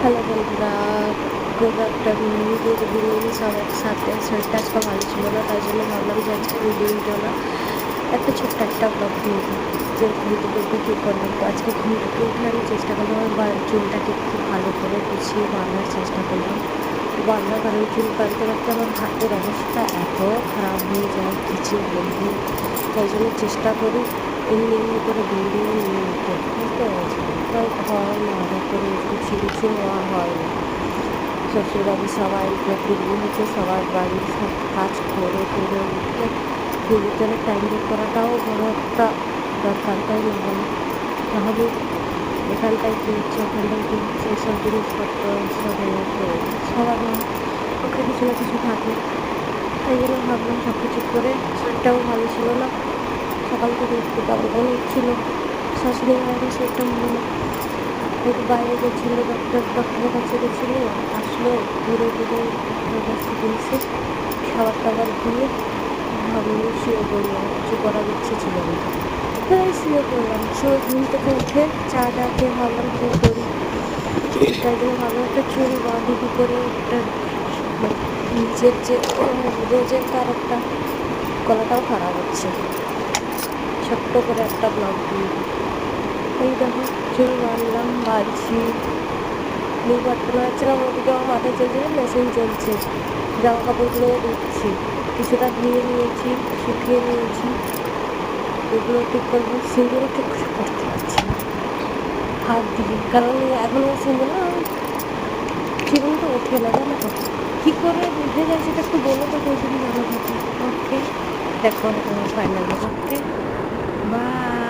Hello বন্ধুরা, good afternoon, good evening সব একসাথে। শরীরটা আজকে ভালো ছিল না, তাই জন্য ভাবলাম যে আজকে ভিডিওটা না একটা ছোট্ট একটা ব্লগ দিয়ে দিই যে ঘুম থেকে উঠে কী করলাম। তো আজকে ঘুম থেকে উঠে আমি চেষ্টা করলাম আমার চুলটাকে একটু ভালো করে গুছিয়ে বাঁধার চেষ্টা করলাম। বাঁধার কারণ চুল বাঁধতে বাঁধতে আমার হাতের অবস্থা এত খারাপ হয়ে যায় কিছু বলবো। তাই জন্য চেষ্টা করি এমনি এমনি করে বেরিয়ে নিয়ে নিতে, বুঝতে পেরেছি। তাই হয় না, করে কিছু নেওয়া হয় না। শ্বশুরবাড়ি সবাই দিল্লি হচ্ছে, সবার বাড়ির সব কাজ করে টেরে উঠে নিজের টাইম বের করাটাও বড় একটা দরকার, তাই না বলো? তাহলে এখানটায় কী হচ্ছে, ওখানটায় কী হচ্ছে, এসব জিনিসপত্র সব সবার ওকে কিছু না কিছু থাকে। তাই জন্য ভাবলাম সব কিছু করে, শরীরটাও ভালো ছিল না, সকাল থেকে একটু অনেক ছিল, শাশুড়ি মায়েরও শরীরটা ভালো না। একটু বাইরে গেছিলো, ডক্টরের কাছে গেছিলো, আসলো ঘুরে ঘুরে ডক্টরের কাছ থেকে এসে খাবার টাবার দিয়ে ভাবলাম শুয়ে পড়লাম, কিছু করার ইচ্ছে ছিল না। তাই শুয়ে পড়লাম, সবাই ঘুম থেকে উঠে চা খেয়ে ভাবলাম কী করি। তাই জন্য ভাবলাম একটা চুল বাঁধি কী করে, একটা নিজের যে রোজেরকার একটা, গলাটাও খারাপ হচ্ছে, ছোট্ট করে একটা ব্লগ দিয়ে দিই। এই দেখো চুল বাঁধলাম, বাঁধছি, মুখ বাড়তে পারছিলাম, ওদিকে আমার মাথায় চলছে, মেশিন চলছে, জামা কাপড়গুলোও ধুচ্ছি, কিছুটা ধুয়ে নিয়েছি, শুকিয়ে নিয়েছি, এগুলো ঠিক করবো। সিঁদুরও ঠিক করে করতে পারছি না হাত দিয়ে, কারণ এখনও সিঁদুর না জীবনটা ওঠে না, জানো তো কী করে উঠে যায় সেটা একটু বলো তো, যদি ভালো থাকে। ওকে, দেখো ফাইনালি, ওকে, বাই।